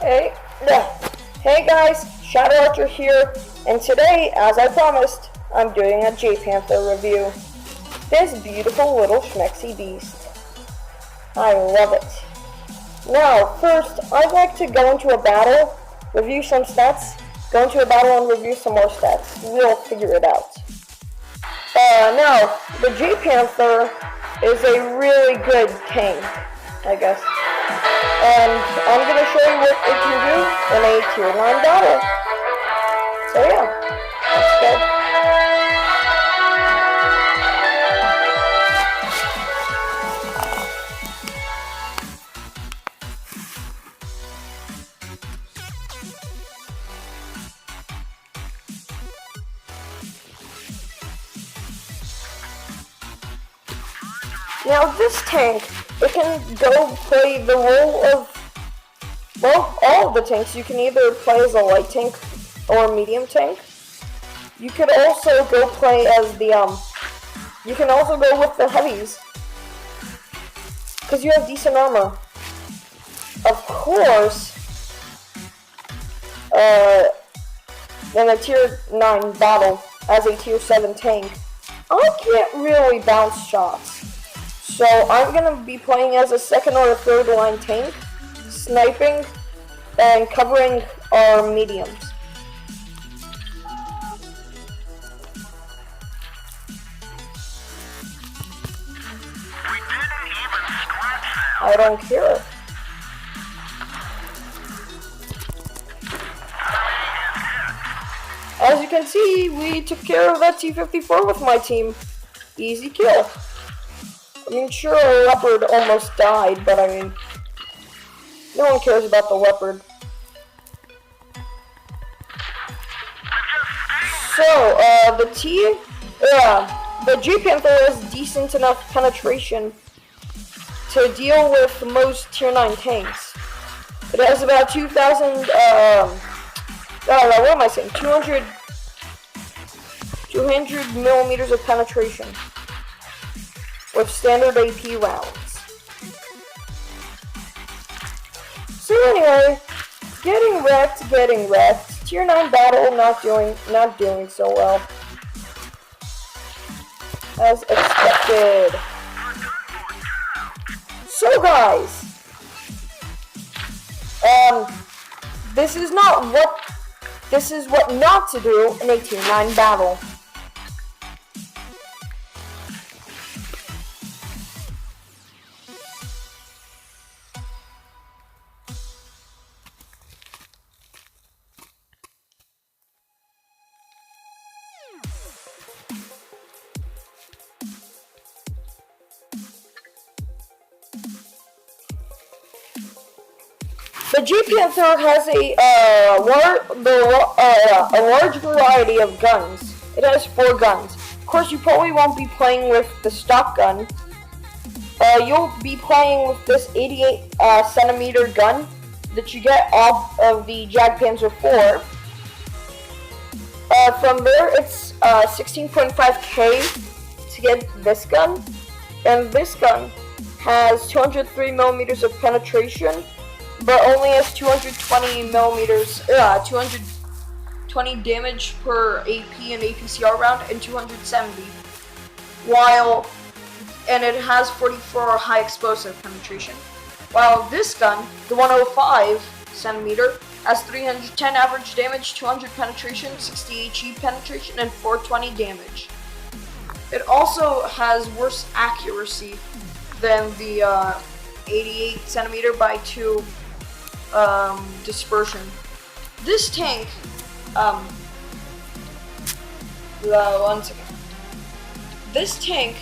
Hey, hey guys, Shadow Archer here, and today, as I promised, I'm doing a Jpanther review. This beautiful little schmexy beast. I love it. Now, first, I'd like to go into a battle, review some stats, go into a battle and review some more stats. We'll figure it out. Now, the Jpanther is a really good tank, I guess. And I'm going to show you what it can do in a tier 9 battle. So yeah, let's go. Now this tank, it can go play the role of, well, all of the tanks. You can either play as a light tank or a medium tank. You could also go play as the, you can also go with the heavies, because you have decent armor. Of course, in a tier 9 battle, as a tier 7 tank, I can't really bounce shots. So I'm going to be playing as a second or a third line tank, sniping and covering our mediums. I don't care. As you can see, we took care of that T-54 with my team. Easy kill. I mean, sure, a leopard almost died, but I mean, no one cares about the leopard. So, the Jpanther has decent enough penetration to deal with most tier 9 tanks. It has about 2,000, what am I saying, 200 millimeters of penetration with standard AP rounds. So anyway, getting wrecked. Tier 9 battle not doing so well. As expected. So guys, this is what not to do in a tier 9 battle. The Jpanther has a large variety of guns. It has 4 guns. Of course, you probably won't be playing with the stock gun. You'll be playing with this 88 centimeter gun that you get off of the Jpanther 4. From there, it's 16.5k to get this gun, and this gun has 203 millimeters of penetration, but only has 220 millimeters, 220 damage per AP and APCR round, and 270. And it has 44 high explosive penetration. While this gun, the 105 centimeter, has 310 average damage, 200 penetration, 60 HE penetration, and 420 damage. It also has worse accuracy than the 88 centimeter by 2 dispersion. This tank, one second. This tank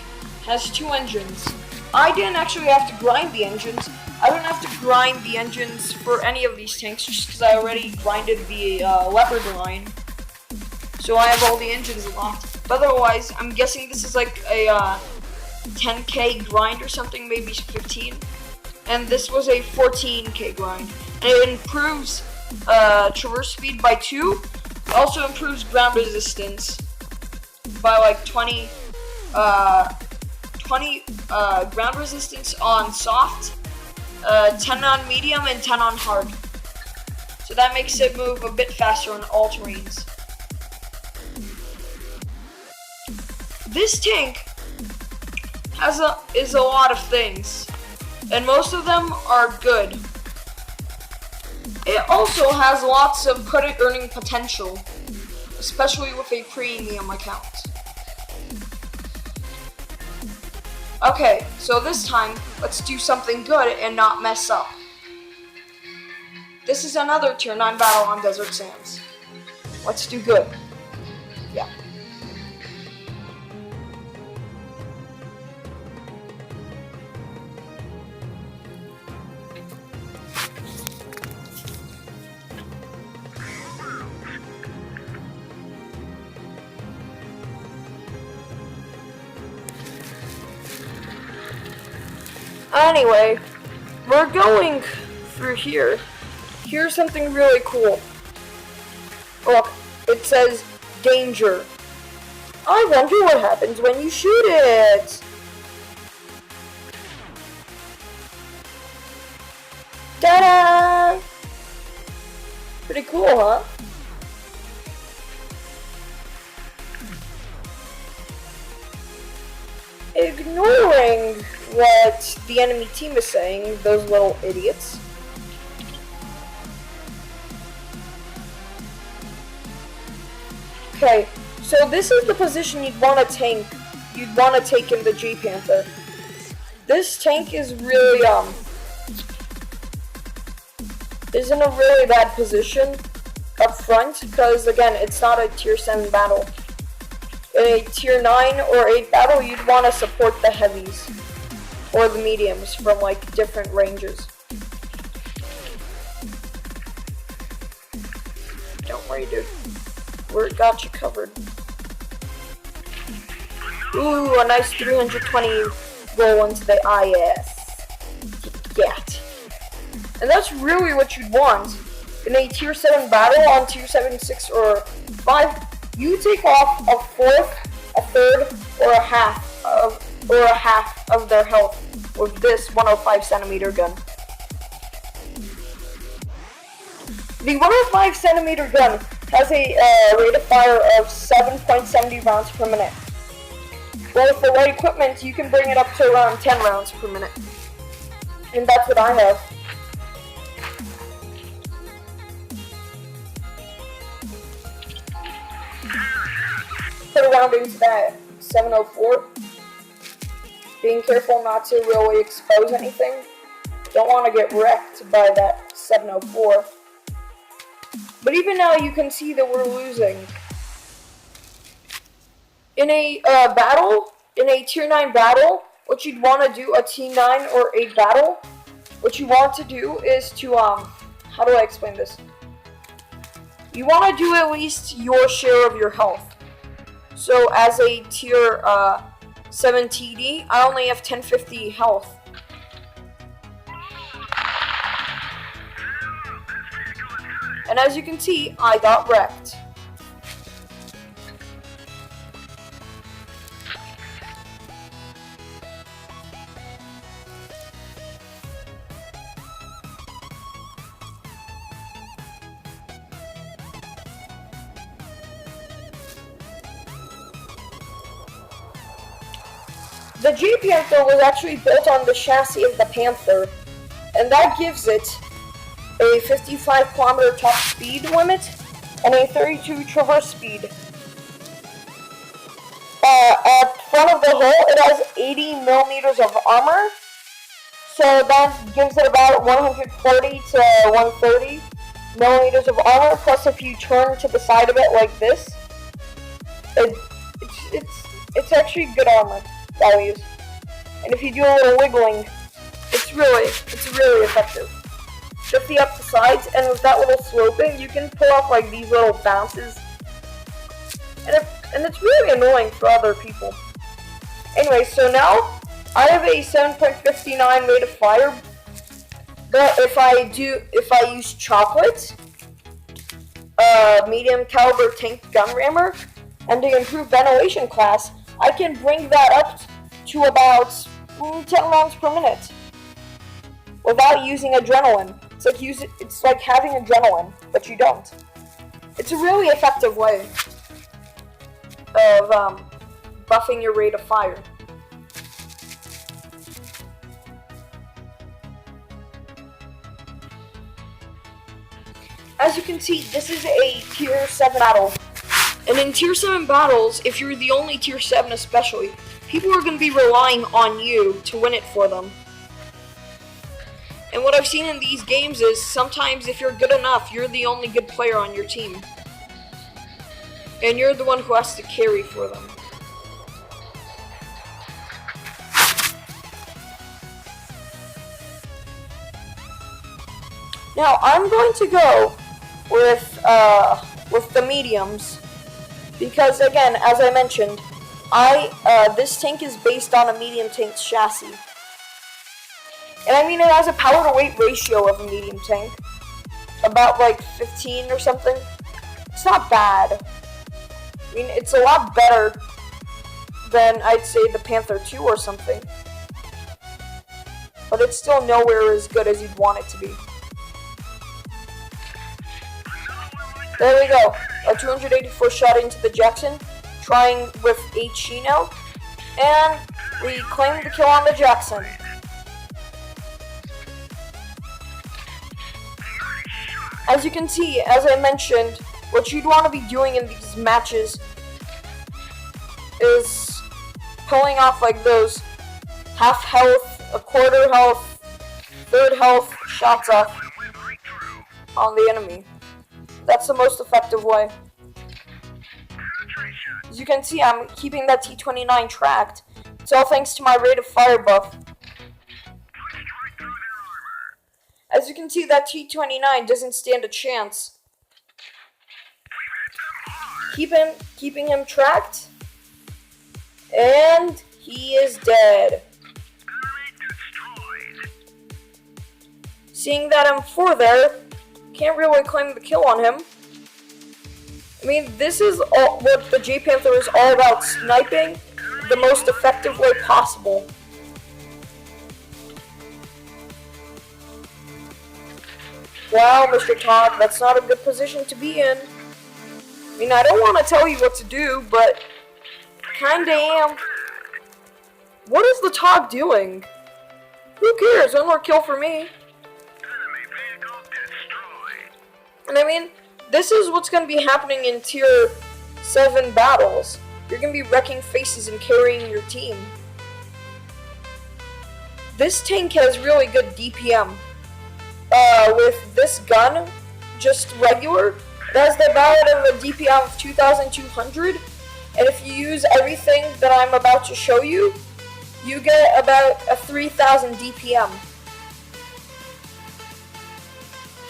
has 2 engines. I didn't actually have to grind the engines. I don't have to grind the engines for any of these tanks just because I already grinded the leopard line. So I have all the engines locked. But otherwise, I'm guessing this is like a 10k grind or something, maybe 15. And this was a 14k grind. And it improves traverse speed by 2. It also improves ground resistance by like 20 ground resistance on soft, 10 on medium, and 10 on hard. so that makes it move a bit faster on all terrains. This tank is a lot of things, and most of them are good. It also has lots of credit earning potential, especially with a premium account. Okay, so this time, let's do something good and not mess up. This is another tier 9 battle on Desert Sands. Let's do good. Yeah. Anyway, we're going through here. Here's something really cool. Look, it says danger. I wonder what happens when you shoot it. Ta-da! Pretty cool, huh? Ignoring what the enemy team is saying, those little idiots. Okay, so this is the position you'd want to take in the Jpanther. This tank is really is in a really bad position up front because again, it's not a tier 7 battle. In a tier 9 or 8 battle, you'd want to support the heavies or the mediums from like different ranges. Don't worry, dude. We got you covered. Ooh, a nice 320 roll into the IS. Get. And that's really what you'd want. In a tier 7 battle on tier 7, 6, or 5, you take off a fourth, a third, or a half of their health with this 105cm gun. The 105cm gun has a rate of fire of 7.70 rounds per minute. Well, with the right equipment, you can bring it up to around 10 rounds per minute. And that's what I have. Put a round into that 704. Being careful not to really expose anything. Don't want to get wrecked by that 704. But even now you can see that we're losing. In a battle, in a tier 9 battle, what you'd want to do, a T9 or 8 battle, what you want to do is to, how do I explain this? You want to do at least your share of your health. So as a tier 7 TD, I only have 1050 health. And as you can see, I got wrecked. The Jpanther was actually built on the chassis of the Panther, and that gives it a 55 km top speed limit and a 32 traverse speed. At front of the hull, it has 80 millimeters of armor, so that gives it about 140 to 130 millimeters of armor. Plus, if you turn to the side of it like this, it's actually good armor values. And if you do a little wiggling, it's really effective. Shifty up the sides, and with that little sloping, you can pull off like these little bounces. And it's really annoying for other people. Anyway, so now I have a 7.59 rate of fire. But if I use chocolate, medium caliber tank gun rammer, and the improved ventilation class, I can bring that up to about 10 rounds per minute without using adrenaline. It's like having adrenaline, but you don't. It's a really effective way of buffing your rate of fire. As you can see, this is a tier 7 battle. And in tier 7 battles, if you're the only tier 7 especially, people are going to be relying on you to win it for them. And what I've seen in these games is sometimes if you're good enough, you're the only good player on your team. And you're the one who has to carry for them. Now I'm going to go with the mediums because again, as I mentioned, this tank is based on a medium tank's chassis. And I mean, it has a power to weight ratio of a medium tank, about like 15 or something. It's not bad. I mean, it's a lot better than I'd say the Panther 2 or something. But it's still nowhere as good as you'd want it to be. There we go. A 284 shot into the Jackson, trying with HE now. And we claim the kill on the Jackson. As you can see, as I mentioned, what you'd want to be doing in these matches is pulling off like those half health, a quarter health, third health shots off on the enemy. That's the most effective way. As you can see, I'm keeping that T-29 tracked. It's all thanks to my rate of fire buff. As you can see, that T-29 doesn't stand a chance. Keeping him tracked. And he is dead. Seeing that M4 there, can't really claim the kill on him. I mean, this is what the Jpanther is all about, sniping the most effective way possible. Wow, Mr. Todd, that's not a good position to be in. I mean, I don't want to tell you what to do, but kinda am. What is the Todd doing? Who cares? One more kill for me. And I mean, this is what's going to be happening in tier 7 battles. You're going to be wrecking faces and carrying your team. This tank has really good DPM. With this gun, just regular, it has the valid of a DPM of 2,200. And if you use everything that I'm about to show you, you get about a 3,000 DPM.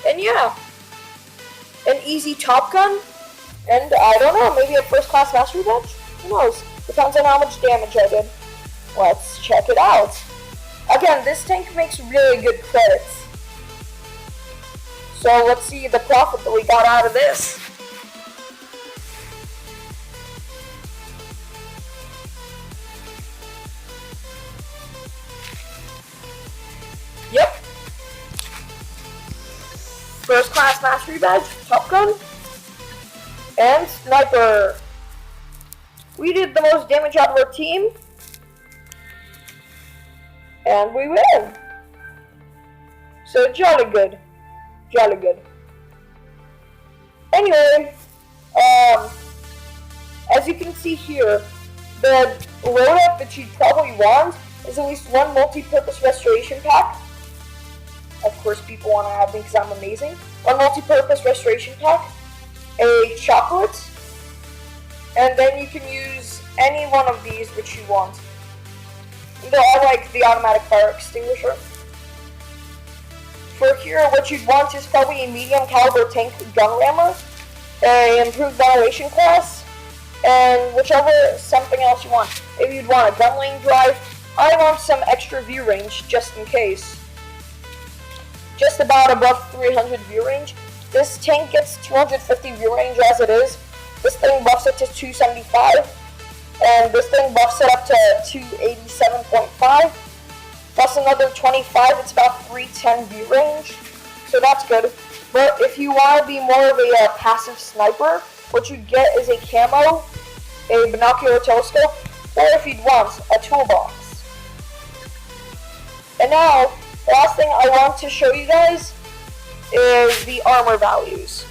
And yeah, an easy top gun, and I don't know, maybe a first class mastery badge? Who knows? Depends on how much damage I did. Let's check it out. Again, this tank makes really good credits. So let's see the profit that we got out of this. Yep. First class mastery badge, Top Gun, and Sniper. We did the most damage out of our team, and we win. So jolly good. Jolly good. Anyway, as you can see here, the loadout that you'd probably want is at least one multi-purpose restoration pack. Of course, people want to have me because I'm amazing. One multi-purpose restoration pack, a chocolate, and then you can use any one of these which you want. Though I like the automatic fire extinguisher. For here, what you'd want is probably a medium caliber tank gun rammer, a improved ventilation class, and whichever something else you want. If you'd want a gun lane drive, I want some extra view range just in case. Just about above 300 view range. This tank gets 250 view range as it is. This thing buffs it to 275, and this thing buffs it up to 287.5. Plus another 25, it's about 310 view range. so that's good. But if you want to be more of a passive sniper, what you get is a camo, a binocular telescope, or if you'd want, a toolbox. And now, the last thing I want to show you guys is the armor values.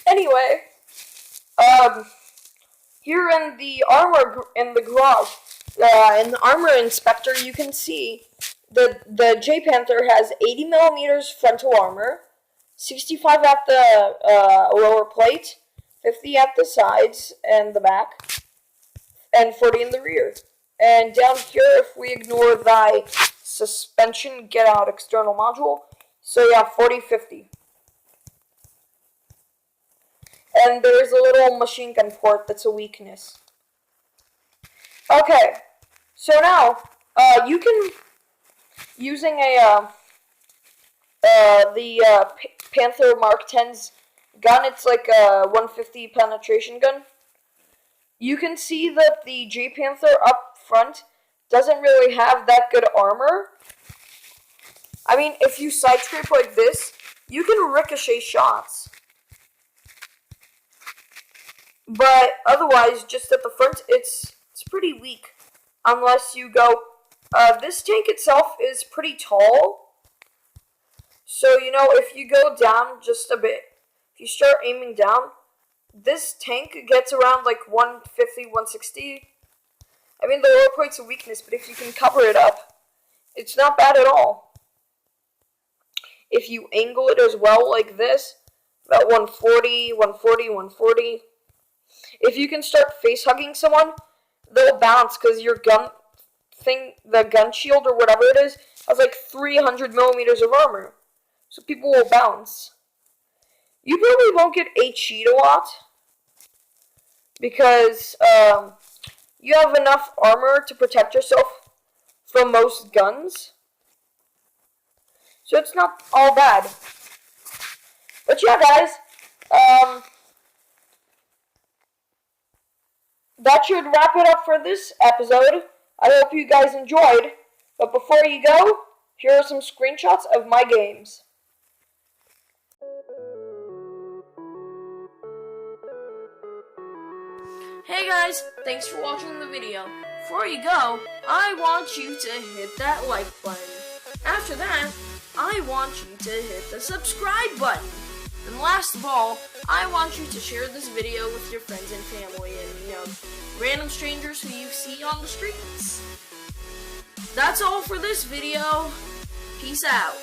Anyway, here in the in the garage, in the armor inspector, you can see the Jpanther has 80 millimeters frontal armor, 65 at the lower plate, 50 at the sides and the back, and 40 in the rear. And down here, if we ignore the suspension get out external module, so yeah, 40, 50. And there's a little machine gun port that's a weakness. Okay, so now you can, using Panther Mark 10's gun, it's like a 150 penetration gun. You can see that the Jpanther up front doesn't really have that good armor. I mean, if you side scrape like this, you can ricochet shots. But otherwise, just at the front, it's pretty weak. Unless you go, this tank itself is pretty tall. So, you know, if you go down just a bit, if you start aiming down, this tank gets around like 150, 160. I mean, the lower plate's a weakness, but if you can cover it up, it's not bad at all. If you angle it as well like this, about 140, 140, 140. If you can start face hugging someone, they'll bounce because your gun thing, the gun shield or whatever it is, has like 300 millimeters of armor. So people will bounce. You probably won't get HE'd a lot because you have enough armor to protect yourself from most guns. So it's not all bad. But yeah, guys, that should wrap it up for this episode. I hope you guys enjoyed. But before you go, here are some screenshots of my games. Hey guys, thanks for watching the video. Before you go, I want you to hit that like button. After that, I want you to hit the subscribe button. And last of all, I want you to share this video with your friends and family and, you know, random strangers who you see on the streets. That's all for this video. Peace out.